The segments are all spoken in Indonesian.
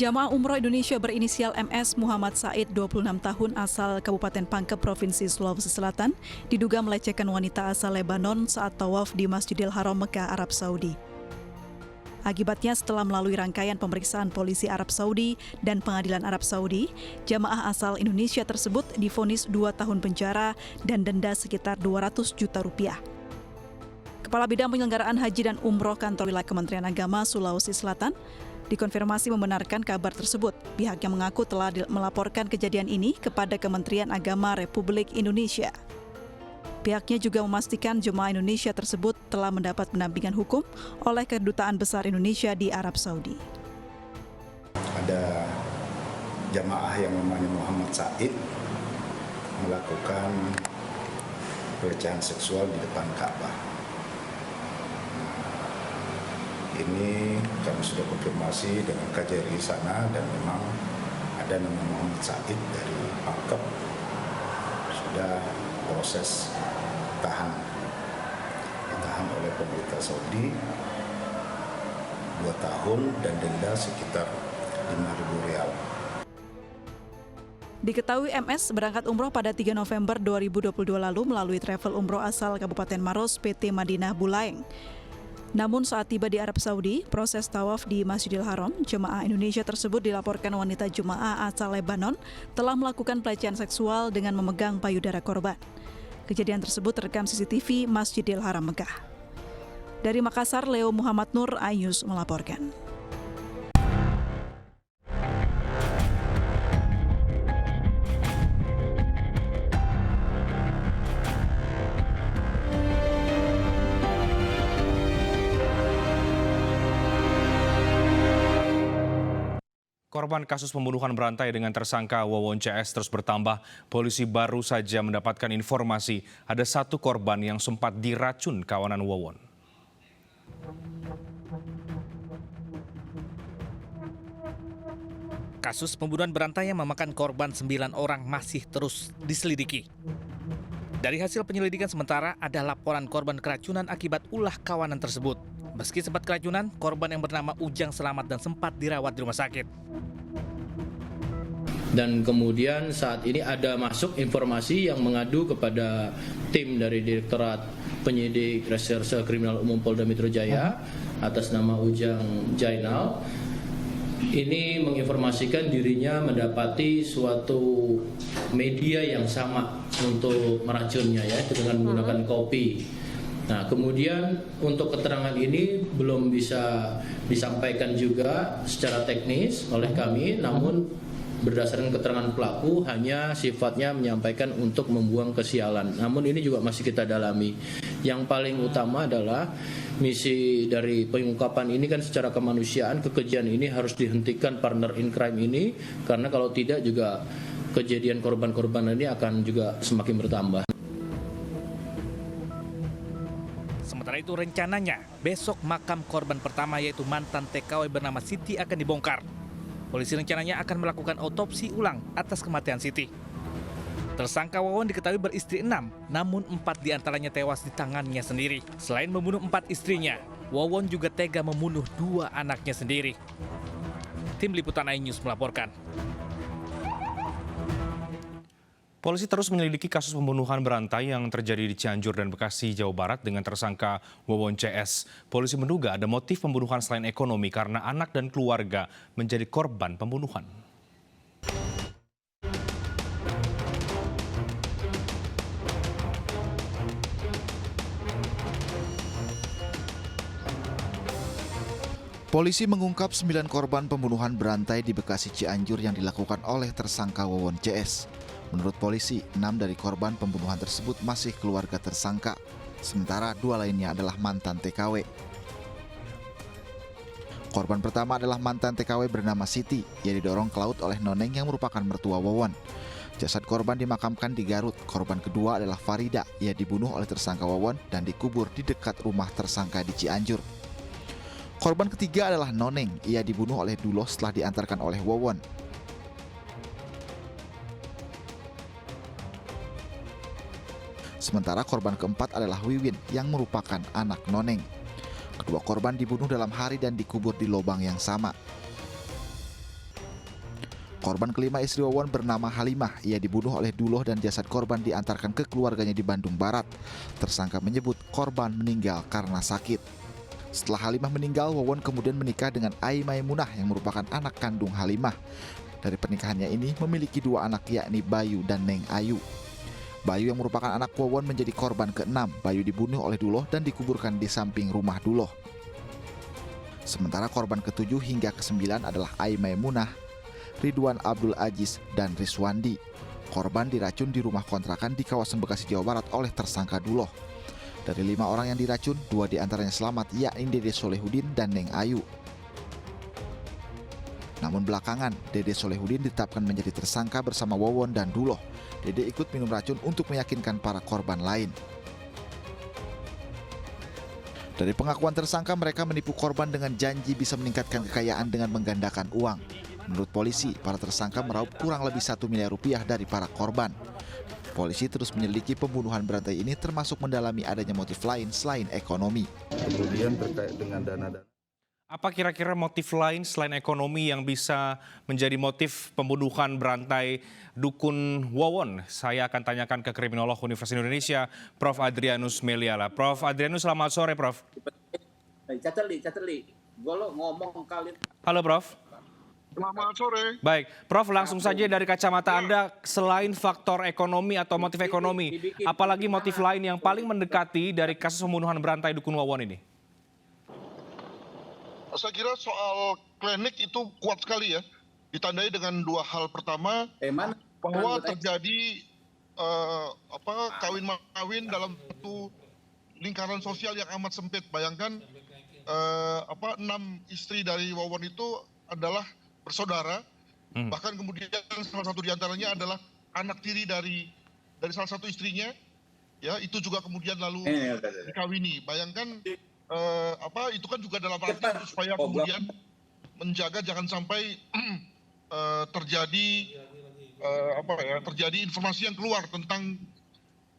Jamaah Umroh Indonesia berinisial MS Muhammad Said, 26 tahun, asal Kabupaten Pangkep, Provinsi Sulawesi Selatan, diduga melecehkan wanita asal Lebanon saat tawaf di Masjidil Haram Mekah, Arab Saudi. Akibatnya, setelah melalui rangkaian pemeriksaan polisi Arab Saudi dan pengadilan Arab Saudi, jamaah asal Indonesia tersebut divonis 2 tahun penjara dan denda sekitar 200 juta rupiah. Kepala Bidang Penyelenggaraan Haji dan Umroh Kantor Wilayah Kementerian Agama Sulawesi Selatan dikonfirmasi membenarkan kabar tersebut. Pihaknya mengaku telah melaporkan kejadian ini kepada Kementerian Agama Republik Indonesia. Pihaknya juga memastikan jemaah Indonesia tersebut telah mendapat pendampingan hukum oleh Kedutaan Besar Indonesia di Arab Saudi. Ada jamaah yang namanya Muhammad Said melakukan pelecehan seksual di depan Ka'bah. Ini kami sudah konfirmasi dengan KJRI sana dan memang ada nama Muhammad Said dari Pangkep sudah proses ditahan oleh pemerintah Saudi 2 tahun dan denda sekitar 5.000 rial. Diketahui MS berangkat umroh pada 3 November 2022 lalu melalui travel umroh asal Kabupaten Maros PT Madinah Bulaeng. Namun saat tiba di Arab Saudi, proses tawaf di Masjidil Haram, jemaah Indonesia tersebut dilaporkan wanita jemaah asal Lebanon telah melakukan pelecehan seksual dengan memegang payudara korban. Kejadian tersebut terekam CCTV Masjidil Haram Mekah. Dari Makassar, Leo Muhammad Nur, iNews melaporkan. Korban kasus pembunuhan berantai dengan tersangka Wawon CS terus bertambah. Polisi baru saja mendapatkan informasi ada 1 korban yang sempat diracun kawanan Wawon. Kasus pembunuhan berantai yang memakan korban 9 orang masih terus diselidiki. Dari hasil penyelidikan sementara, ada laporan korban keracunan akibat ulah kawanan tersebut. Meski sempat keracunan, korban yang bernama Ujang selamat dan sempat dirawat di rumah sakit. Dan kemudian saat ini ada masuk informasi yang mengadu kepada tim dari Direktorat Penyidik Reserse Kriminal Umum Polda Metro Jaya atas nama Ujang Jainal. Ini menginformasikan dirinya mendapati suatu media yang sama untuk meracunnya, yaitu dengan menggunakan kopi. Nah, kemudian untuk keterangan ini belum bisa disampaikan juga secara teknis oleh kami, namun berdasarkan keterangan pelaku hanya sifatnya menyampaikan untuk membuang kesialan. Namun ini juga masih kita dalami. Yang paling utama adalah misi dari pengungkapan ini kan secara kemanusiaan, kekejian ini harus dihentikan partner in crime ini, karena kalau tidak juga kejadian korban-korban ini akan juga semakin bertambah. Sementara itu rencananya besok makam korban pertama yaitu mantan TKW bernama Siti akan dibongkar. Polisi rencananya akan melakukan otopsi ulang atas kematian Siti. Tersangka Wawon diketahui beristri 6, namun 4 diantaranya tewas di tangannya sendiri. Selain membunuh 4 istrinya, Wawon juga tega membunuh 2 anaknya sendiri. Tim Liputan iNews melaporkan. Polisi terus menyelidiki kasus pembunuhan berantai yang terjadi di Cianjur dan Bekasi, Jawa Barat dengan tersangka Wawon CS. Polisi menduga ada motif pembunuhan selain ekonomi karena anak dan keluarga menjadi korban pembunuhan. Polisi mengungkap 9 korban pembunuhan berantai di Bekasi Cianjur yang dilakukan oleh tersangka Wawon CS. Menurut polisi, 6 dari korban pembunuhan tersebut masih keluarga tersangka, sementara 2 lainnya adalah mantan TKW. Korban pertama adalah mantan TKW bernama Siti, yang didorong ke laut oleh Noneng yang merupakan mertua Wawon. Jasad korban dimakamkan di Garut. Korban kedua adalah Farida, ia dibunuh oleh tersangka Wawon dan dikubur di dekat rumah tersangka di Cianjur. Korban ketiga adalah Noneng, ia dibunuh oleh Duloh setelah diantarkan oleh Wawon. Sementara korban keempat adalah Wiwin yang merupakan anak Noneng. Kedua korban dibunuh dalam hari dan dikubur di lubang yang sama. Korban kelima istri Wawon bernama Halimah. Ia dibunuh oleh Duloh dan jasad korban diantarkan ke keluarganya di Bandung Barat. Tersangka menyebut korban meninggal karena sakit. Setelah Halimah meninggal, Wawon kemudian menikah dengan Ai Maimunah yang merupakan anak kandung Halimah. Dari pernikahannya ini memiliki 2 anak yakni Bayu dan Neng Ayu. Bayu yang merupakan anak Wawon menjadi korban ke-6. Bayu dibunuh oleh Duloh dan dikuburkan di samping rumah Duloh. Sementara korban ke-7 hingga ke-9 adalah Ai Maimunah, Ridwan Abdul Aziz, dan Riswandi. Korban diracun di rumah kontrakan di kawasan Bekasi, Jawa Barat oleh tersangka Duloh. Dari 5 orang yang diracun, 2 diantaranya selamat, yakni Dede Solehudin dan Neng Ayu. Namun belakangan, Dede Solehudin ditetapkan menjadi tersangka bersama Wawon dan Duloh. Dede ikut minum racun untuk meyakinkan para korban lain. Dari pengakuan tersangka, mereka menipu korban dengan janji bisa meningkatkan kekayaan dengan menggandakan uang. Menurut polisi, para tersangka meraup kurang lebih 1 miliar rupiah dari para korban. Polisi terus menyelidiki pembunuhan berantai ini termasuk mendalami adanya motif lain selain ekonomi. Kemudian terkait dengan dana-dana. Apa kira-kira motif lain selain ekonomi yang bisa menjadi motif pembunuhan berantai dukun Wawon? Saya akan tanyakan ke kriminolog Universitas Indonesia, Prof. Adrianus Meliala. Prof. Adrianus, selamat sore, Prof. Cateli. Gue lo ngomong kali. Halo, Prof. Selamat sore. Baik, Prof, langsung saja dari kacamata Anda, selain faktor ekonomi atau motif ekonomi, apalagi motif lain yang paling mendekati dari kasus pembunuhan berantai dukun Wawon ini? Saya kira soal klinik itu kuat sekali ya. Ditandai dengan 2 hal. Pertama, bahwa terjadi kawin-mawin dalam satu lingkaran sosial yang amat sempit. Bayangkan 6 istri dari Wawon itu adalah bersaudara, bahkan kemudian salah satu diantaranya adalah anak tiri dari salah satu istrinya, ya itu juga kemudian lalu dikawini. Bayangkan itu kan juga dalam arti supaya kemudian menjaga jangan sampai terjadi informasi yang keluar tentang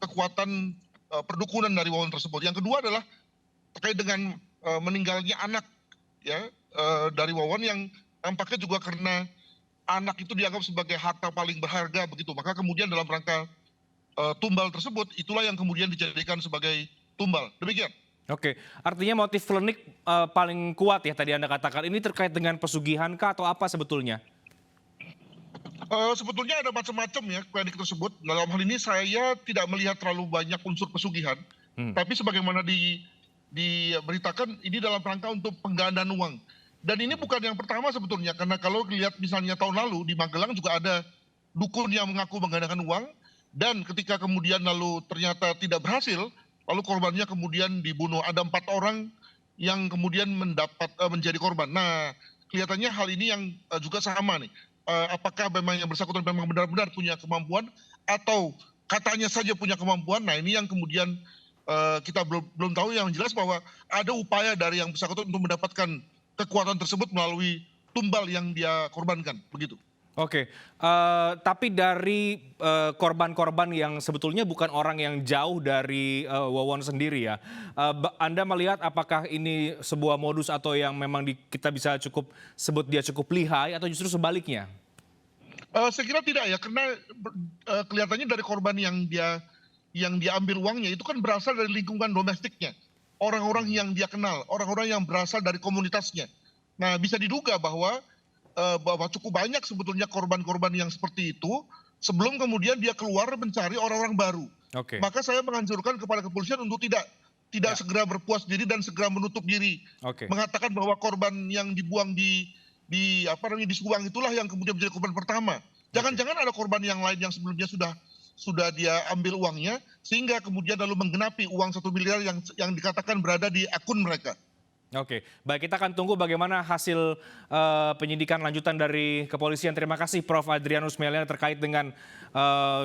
kekuatan perdukunan dari Wawon tersebut. Yang kedua adalah terkait dengan meninggalnya anak ya dari Wawon yang tampaknya juga karena anak itu dianggap sebagai harta paling berharga begitu. Maka kemudian dalam rangka tumbal tersebut, itulah yang kemudian dijadikan sebagai tumbal. Demikian. Oke, artinya motif klinik paling kuat ya tadi Anda katakan. Ini terkait dengan pesugihan kah atau apa sebetulnya? Sebetulnya ada macam-macam ya klinik tersebut. Dalam hal ini saya tidak melihat terlalu banyak unsur pesugihan. Tapi sebagaimana diberitakan, ini dalam rangka untuk penggandaan uang. Dan ini bukan yang pertama sebetulnya, karena kalau lihat misalnya tahun lalu di Magelang juga ada dukun yang mengaku menggandakan uang, dan ketika kemudian lalu ternyata tidak berhasil, lalu korbannya kemudian dibunuh. Ada 4 orang yang kemudian menjadi korban. Nah, kelihatannya hal ini yang juga sama nih. Apakah memang yang bersangkutan memang benar-benar punya kemampuan, atau katanya saja punya kemampuan? Nah, ini yang kemudian kita belum tahu. Yang jelas bahwa ada upaya dari yang bersangkutan untuk mendapatkan kekuatan tersebut melalui tumbal yang dia korbankan, begitu. Oke, tapi dari korban-korban yang sebetulnya bukan orang yang jauh dari Wawon sendiri ya, Anda melihat apakah ini sebuah modus atau yang memang kita bisa sebut dia cukup lihai atau justru sebaliknya? Saya kira tidak ya, karena kelihatannya dari korban yang dia ambil uangnya itu kan berasal dari lingkungan domestiknya. Orang-orang yang dia kenal, orang-orang yang berasal dari komunitasnya. Nah, bisa diduga bahwa cukup banyak sebetulnya korban-korban yang seperti itu sebelum kemudian dia keluar mencari orang-orang baru. Okay. Maka saya menganjurkan kepada kepolisian untuk tidak segera berpuas diri dan segera menutup diri. Okay. Mengatakan bahwa korban yang dibuang dibuang itulah yang kemudian menjadi korban pertama. Jangan-jangan ada korban yang lain yang sebelumnya sudah dia ambil uangnya, sehingga kemudian lalu menggenapi uang 1 miliar yang dikatakan berada di akun mereka. Oke, baik, kita akan tunggu bagaimana hasil penyidikan lanjutan dari kepolisian. Terima kasih Prof. Adrianus Meliala terkait dengan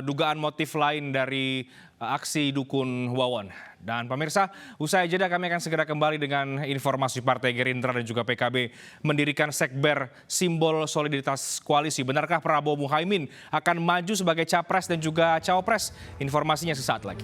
dugaan motif lain dari aksi dukun Wawon. Dan pemirsa, usai jeda kami akan segera kembali dengan informasi Partai Gerindra dan juga PKB mendirikan sekber simbol solidaritas koalisi. Benarkah Prabowo Muhaimin akan maju sebagai capres dan juga cawapres? Informasinya sesaat lagi.